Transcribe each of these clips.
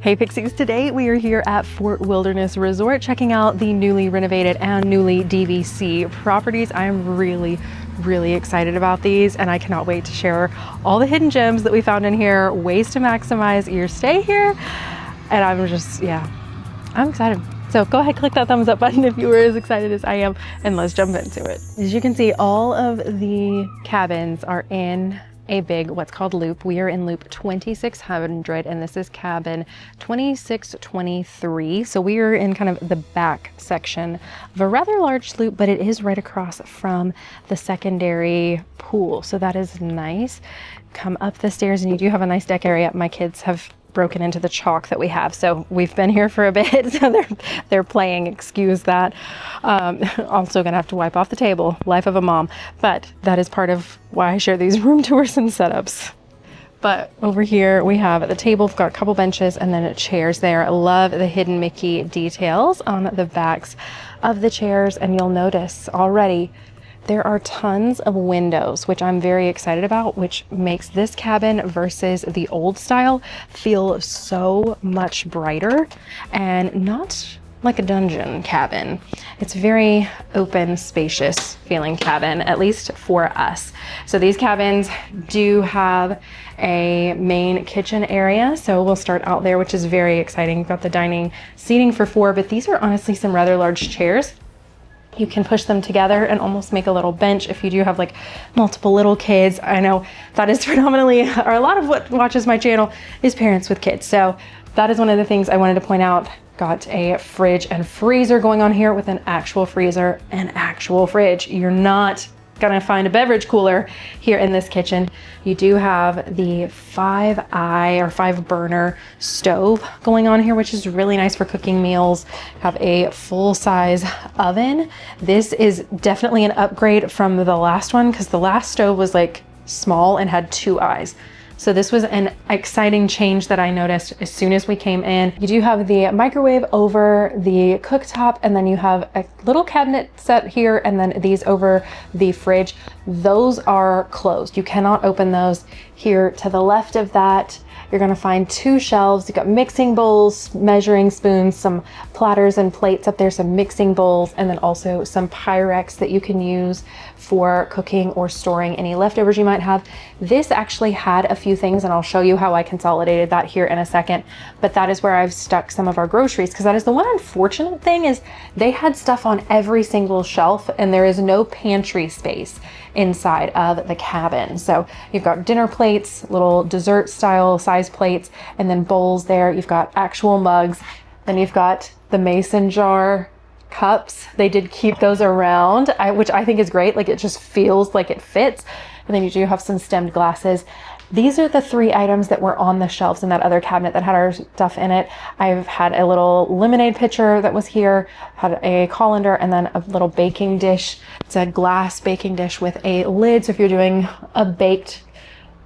Hey Pixies, today we are here at Fort Wilderness Resort checking out the newly renovated and newly DVC properties. I'm really excited about these and I cannot wait to share all the hidden gems that we found in here, ways to maximize your stay here. And I'm excited. So go ahead, click that thumbs up button if you were as excited as I am, and let's jump into it. As you can see, all of the cabins are in a big what's called loop. We are in loop 2600 and this is cabin 2623. So we are in kind of the back section of a rather large loop, but it is right across from the secondary pool. So that is nice. Come up the stairs and you do have a nice deck area. My kids have broken into the chalk that we have, so we've been here for a bit, so they're playing, excuse that. Also gonna have to wipe off the table, life of a mom, but that is part of why I share these room tours and setups. But over here we have the table, we've got a couple benches and then chairs there. I love the hidden Mickey details on the backs of the chairs, and you'll notice already there are tons of windows, which I'm very excited about, which makes this cabin versus the old style feel so much brighter and not like a dungeon cabin. It's very open, spacious feeling cabin, at least for us. So these cabins do have a main kitchen area. So we'll start out there, which is very exciting. We've got the dining seating for 4, but these are honestly some rather large chairs. You can push them together and almost make a little bench if you do have like multiple little kids. I know that is predominantly, or a lot of what watches my channel is parents with kids. So that is one of the things I wanted to point out. Got a fridge and freezer going on here with an actual freezer and actual fridge. You're not gonna find a beverage cooler here in this kitchen. You do have the 5 burner stove going on here, which is really nice for cooking meals. Have a full size oven. This is definitely an upgrade from the last one because the last stove was like small and had 2 eyes. So this was an exciting change that I noticed as soon as we came in. You do have the microwave over the cooktop, and then you have a little cabinet set here, and then these over the fridge. Those are closed. You cannot open those. Here to the left of that, you're gonna find 2 shelves. You've got mixing bowls, measuring spoons, some platters and plates up there, some mixing bowls, and then also some Pyrex that you can use for cooking or storing any leftovers you might have. This actually had a few things, and I'll show you how I consolidated that here in a second, but that is where I've stuck some of our groceries, because that is the one unfortunate thing is they had stuff on every single shelf and there is no pantry space inside of the cabin. So you've got dinner plates, little dessert style size plates, and then bowls there. You've got actual mugs. Then you've got the mason jar cups. They did keep those around, which I think is great. Like it just feels like it fits. And then you do have some stemmed glasses. These are the 3 items that were on the shelves in that other cabinet that had our stuff in it. I've had a little lemonade pitcher that was here, had a colander, and then a little baking dish. It's a glass baking dish with a lid. So if you're doing a baked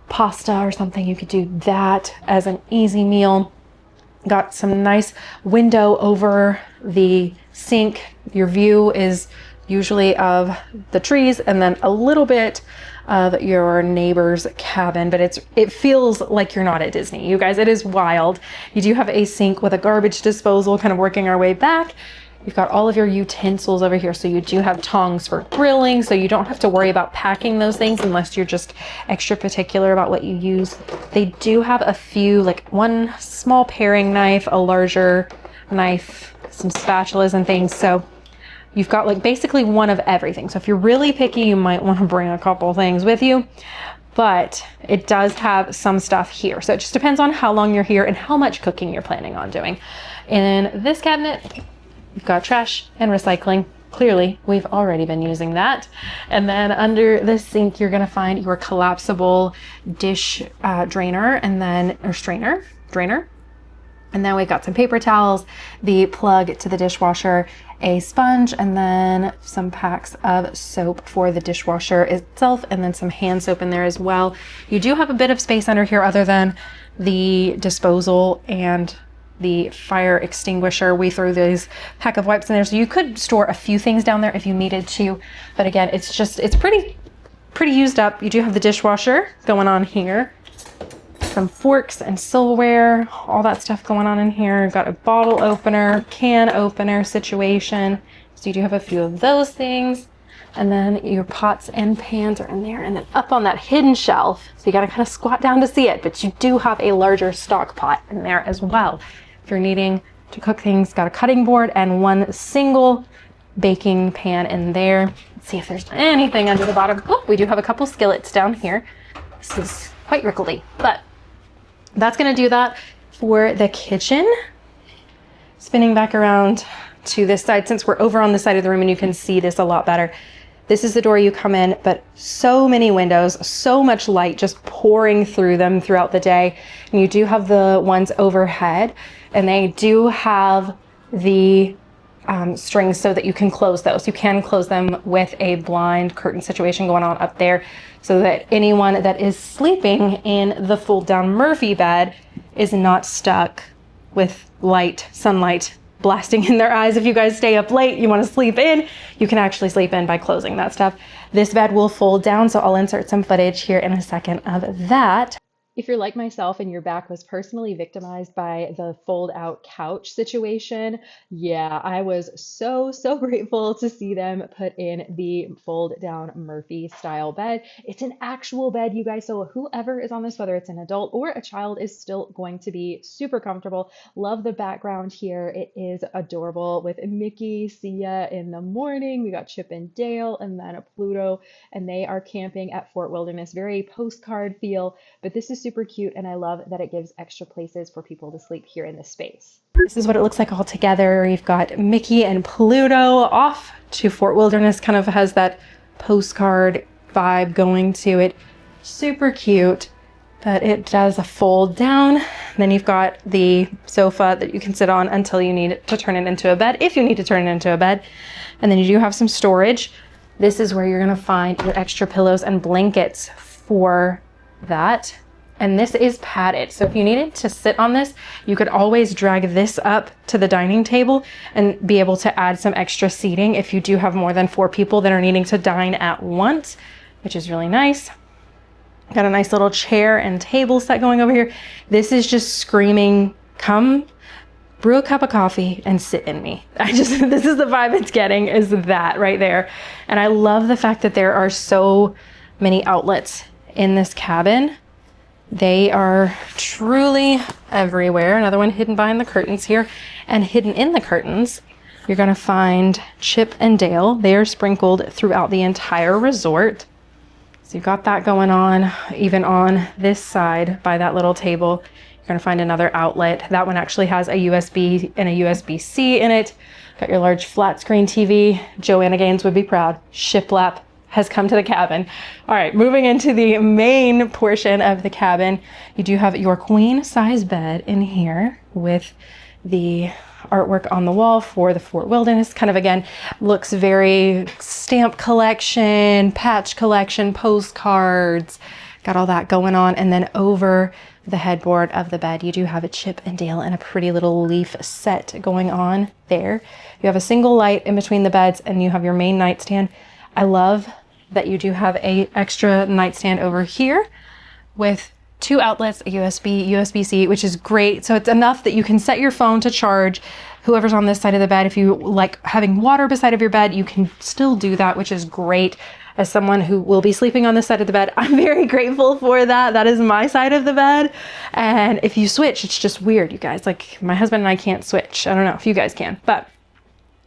pasta or something, you could do that as an easy meal. Got some nice window over the sink. Your view is usually of the trees and then a little bit of your neighbor's cabin, but it feels like you're not at Disney. You guys, it is wild. You do have a sink with a garbage disposal, kind of working our way back. You've got all of your utensils over here. So you do have tongs for grilling, so you don't have to worry about packing those things unless you're just extra particular about what you use. They do have a few, like one small paring knife, a larger knife, some spatulas and things. So you've got like basically one of everything. So if you're really picky, you might want to bring a couple things with you, but it does have some stuff here. So it just depends on how long you're here and how much cooking you're planning on doing. In this cabinet, you've got trash and recycling. Clearly, we've already been using that. And then under the sink, you're gonna find your collapsible dish drainer, and then, or strainer, drainer. And then we've got some paper towels, the plug to the dishwasher, a sponge, and then some packs of soap for the dishwasher itself, and then some hand soap in there as well. You do have a bit of space under here other than the disposal and the fire extinguisher. We threw these pack of wipes in there, so you could store a few things down there if you needed to. But again, it's pretty used up. You do have the dishwasher going on here. some forks and silverware, all that stuff going on in here. Got a bottle opener, can opener situation. So you do have a few of those things. And then your pots and pans are in there. And then up on that hidden shelf, so you gotta kind of squat down to see it, but you do have a larger stock pot in there as well. If you're needing to cook things, got a cutting board and one single baking pan in there. Let's see if there's anything under the bottom. Oh, we do have a couple skillets down here. This is quite wrinkly, but that's gonna do that for the kitchen. Spinning back around to this side, since we're over on the side of the room and you can see this a lot better. This is the door you come in, but so many windows, so much light just pouring through them throughout the day. And you do have the ones overhead, and they do have the strings so that you can close those. You can close them with a blind curtain situation going on up there, so that anyone that is sleeping in the fold down Murphy bed is not stuck with light, sunlight blasting in their eyes. If you guys stay up late, you want to sleep in, you can actually sleep in by closing that stuff. This bed will fold down, so I'll insert some footage here in a second of that. If you're like myself and your back was personally victimized by the fold out couch situation, yeah, I was so grateful to see them put in the fold down Murphy style bed. It's an actual bed, you guys, so whoever is on this, whether it's an adult or a child, is still going to be super comfortable. Love the background here. It is adorable with Mickey, Sia in the morning. We got Chip and Dale and then a Pluto, and they are camping at Fort Wilderness. Very postcard feel, but this is super cute, and I love that it gives extra places for people to sleep here in this space. This is what it looks like all together. You've got Mickey and Pluto off to Fort Wilderness, kind of has that postcard vibe going to it. Super cute, but it does fold down. And then you've got the sofa that you can sit on until you need to turn it into a bed, if you need to turn it into a bed. And then you do have some storage. This is where you're gonna find your extra pillows and blankets for that. And this is padded, so if you needed to sit on this, you could always drag this up to the dining table and be able to add some extra seating if you do have more than 4 people that are needing to dine at once, which is really nice. Got a nice little chair and table set going over here. This is just screaming, come brew a cup of coffee and sit in me. This is the vibe it's getting, is that right there. And I love the fact that there are so many outlets in this cabin. They are truly everywhere. Another one hidden behind the curtains here, and hidden in the curtains, you're gonna find Chip and Dale. They are sprinkled throughout the entire resort. So you've got that going on. Even on this side by that little table, you're gonna find another outlet. That one actually has a USB and a USB-C in it. Got your large flat screen TV. Joanna Gaines would be proud. Shiplap has come to the cabin. All right, moving into the main portion of the cabin, you do have your queen size bed in here with the artwork on the wall for the Fort Wilderness. Kind of, again, looks very stamp collection, patch collection, postcards, got all that going on. And then over the headboard of the bed, you do have a Chip and Dale and a pretty little leaf set going on there. You have a single light in between the beds, and you have your main nightstand. I love that you do have a extra nightstand over here with 2 outlets, a USB, USB-C, which is great. So it's enough that you can set your phone to charge. Whoever's on this side of the bed, if you like having water beside of your bed, you can still do that, which is great. As someone who will be sleeping on this side of the bed, I'm very grateful for that. That is my side of the bed. And if you switch, it's just weird, you guys. Like, my husband and I can't switch. I don't know if you guys can, but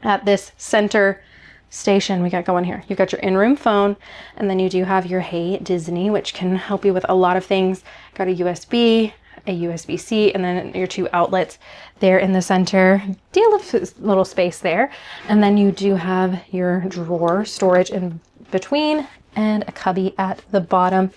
at this center station we got going here, you've got your in-room phone, and then you do have your Hey Disney, which can help you with a lot of things. Got a USB, a USB-C, and then your 2 outlets there in the center. Deal of little space there. And then you do have your drawer storage in between and a cubby at the bottom.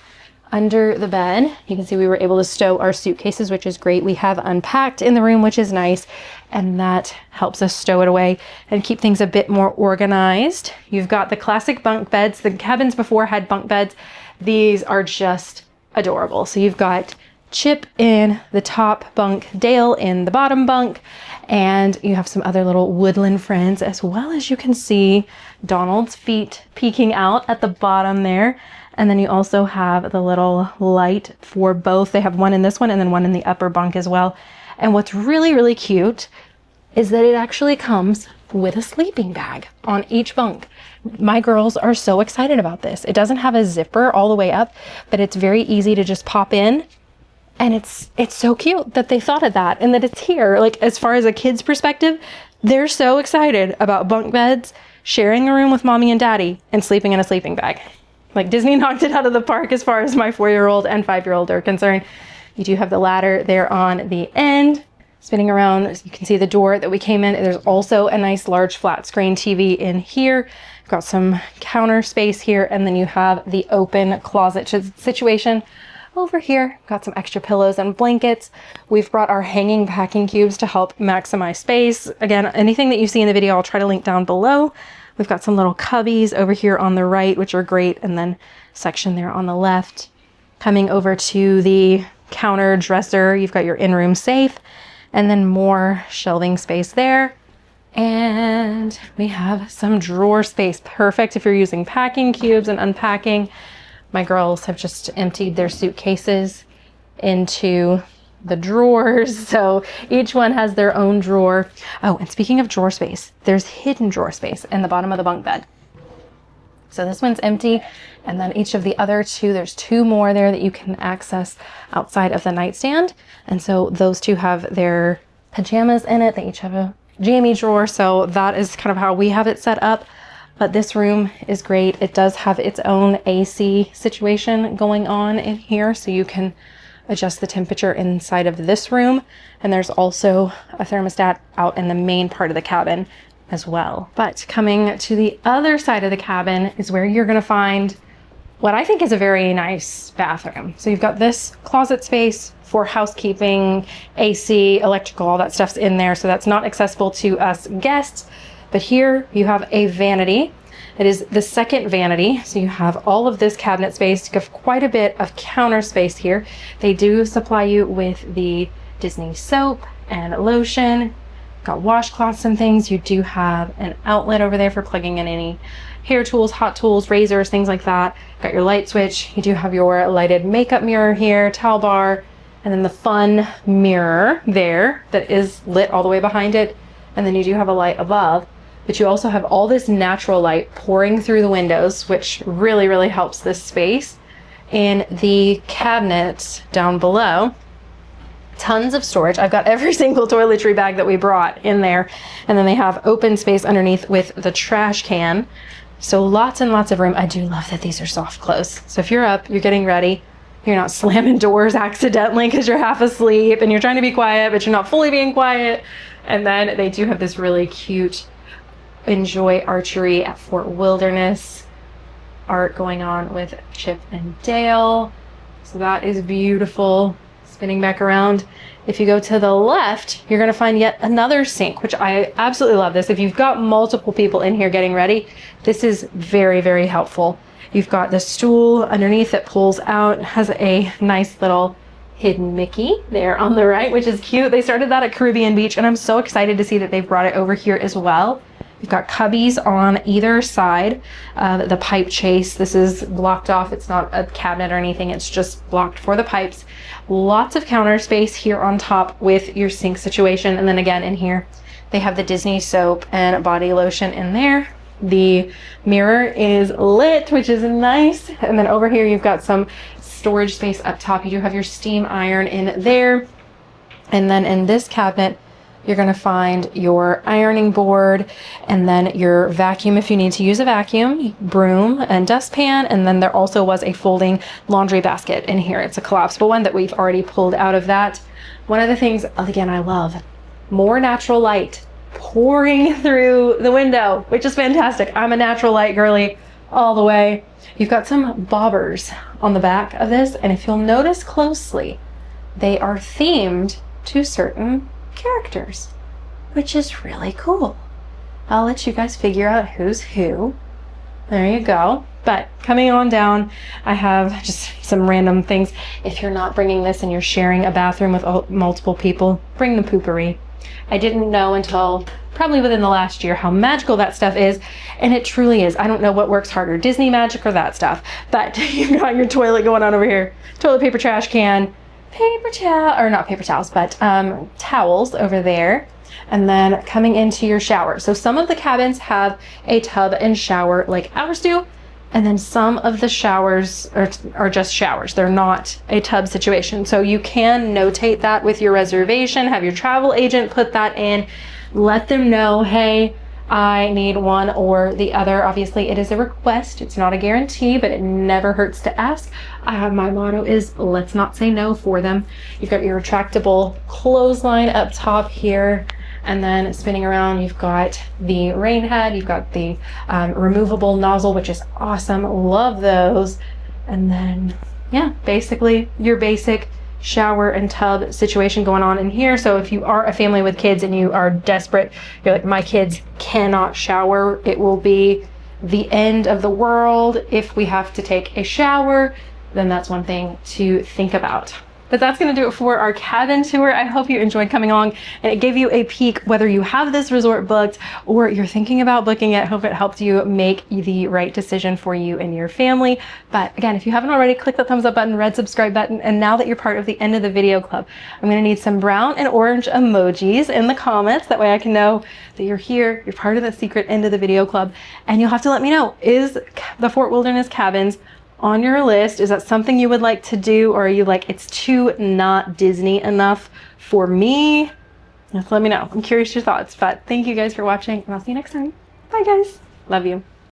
Under the bed, you can see we were able to stow our suitcases, which is great. We have unpacked in the room, which is nice, and that helps us stow it away and keep things a bit more organized. You've got the classic bunk beds. The cabins before had bunk beds. These are just adorable. So you've got Chip in the top bunk, Dale in the bottom bunk, and you have some other little woodland friends, as well as you can see Donald's feet peeking out at the bottom there. And then you also have the little light for both. They have one in this one and then one in the upper bunk as well. And what's really, really cute is that it actually comes with a sleeping bag on each bunk. My girls are so excited about this. It doesn't have a zipper all the way up, but it's very easy to just pop in. And it's so cute that they thought of that and that it's here. Like, as far as a kid's perspective, they're so excited about bunk beds, sharing a room with mommy and daddy, and sleeping in a sleeping bag. Like, Disney knocked it out of the park as far as my 4-year-old and 5-year-old are concerned. You do have the ladder there on the end, spinning around. You can see the door that we came in. There's also a nice large flat screen TV in here. You've got some counter space here, and then you have the open closet situation over here. Got some extra pillows and blankets. We've brought our hanging packing cubes to help maximize space. Again, anything that you see in the video, I'll try to link down below. We've got some little cubbies over here on the right, which are great, and then section there on the left. Coming over to the counter dresser, you've got your in-room safe, and then more shelving space there. And we have some drawer space, perfect if you're using packing cubes and unpacking. My girls have just emptied their suitcases into the drawers, so each one has their own drawer. Oh, and speaking of drawer space, there's hidden drawer space in the bottom of the bunk bed. So this one's empty, and then each of the other two, there's 2 more there that you can access outside of the nightstand. And so those 2 have their pajamas in it. They each have a jammy drawer, so that is kind of how we have it set up. But this room is great. It does have its own AC situation going on in here, so you can adjust the temperature inside of this room. And there's also a thermostat out in the main part of the cabin as well. But coming to the other side of the cabin is where you're gonna find what I think is a very nice bathroom. So you've got this closet space for housekeeping, AC, electrical, all that stuff's in there. So that's not accessible to us guests. But here you have a vanity. It is the second vanity. So you have all of this cabinet space. You have quite a bit of counter space here. They do supply you with the Disney soap and lotion. Got washcloths and things. You do have an outlet over there for plugging in any hair tools, hot tools, razors, things like that. Got your light switch. You do have your lighted makeup mirror here, towel bar, and then the fun mirror there that is lit all the way behind it. And then you do have a light above. But you also have all this natural light pouring through the windows, which really, really helps this space. In the cabinets down below, tons of storage. I've got every single toiletry bag that we brought in there. And then they have open space underneath with the trash can. So lots and lots of room. I do love that these are soft close. So if you're up, you're getting ready, you're not slamming doors accidentally because you're half asleep and you're trying to be quiet, but you're not fully being quiet. And then they do have this really cute Enjoy Archery at Fort Wilderness art going on with Chip and Dale. So that is beautiful. Spinning back around. If you go to the left, you're going to find yet another sink, which I absolutely love this. If you've got multiple people in here getting ready, this is very, very helpful. You've got the stool underneath that pulls out, has a nice little hidden Mickey there on the right, which is cute. They started that at Caribbean Beach, and I'm so excited to see that they've brought it over here as well. You've got cubbies on either side of the pipe chase. This is blocked off. It's not a cabinet or anything. It's just blocked for the pipes. Lots of counter space here on top with your sink situation. And then again in here, they have the Disney soap and body lotion in there. The mirror is lit, which is nice. And then over here, you've got some storage space up top. You do have your steam iron in there. And then in this cabinet, you're going to find your ironing board and then your vacuum if you need to use a vacuum, broom and dustpan. And then there also was a folding laundry basket in here. It's a collapsible one that we've already pulled out of that. One of the things, again, I love more natural light pouring through the window, which is fantastic. I'm a natural light girly all the way. You've got some bobbers on the back of this. And if you'll notice closely, they are themed to certain characters, which is really cool. I'll let you guys figure out who's who. There you go. But coming on down, I have just some random things. If you're not bringing this and you're sharing a bathroom with multiple people, bring the poopery. I didn't know until probably within the last year, how magical that stuff is. And it truly is. I don't know what works harder, Disney magic or that stuff. But you've got your toilet going on over here, toilet paper, trash can, paper towel, or not paper towels, but towels over there. And then coming into your shower. So some of the cabins have a tub and shower like ours do. And then some of the showers are just showers. They're not a tub situation. So you can notate that with your reservation, have your travel agent put that in, let them know, hey, I need one or the other. Obviously it is a request. It's not a guarantee, but it never hurts to ask. My motto is let's not say no for them. You've got your retractable clothesline up top here. And then spinning around, you've got the rain head, you've got the removable nozzle, which is awesome. Love those. And then, yeah, basically your basic shower and tub situation going on in here. So if you are a family with kids and you are desperate, you're like, my kids cannot shower, it will be the end of the world if we have to take a shower, then that's one thing to think about. But that's going to do it for our cabin tour. I hope you enjoyed coming along and it gave you a peek whether you have this resort booked or you're thinking about booking it. Hope it helped you make the right decision for you and your family. But again, if you haven't already, click the thumbs up button, red subscribe button. And now that you're part of the End of the Video Club, I'm going to need some brown and orange emojis in the comments. That way I can know that you're here, you're part of the secret End of the Video Club. And you'll have to let me know, is the Fort Wilderness Cabins on your list? Is that something you would like to do, or are you like, it's too not Disney enough for me? Just let me know. I'm curious your thoughts. But thank you guys for watching, and I'll see you next time. Bye guys. Love you.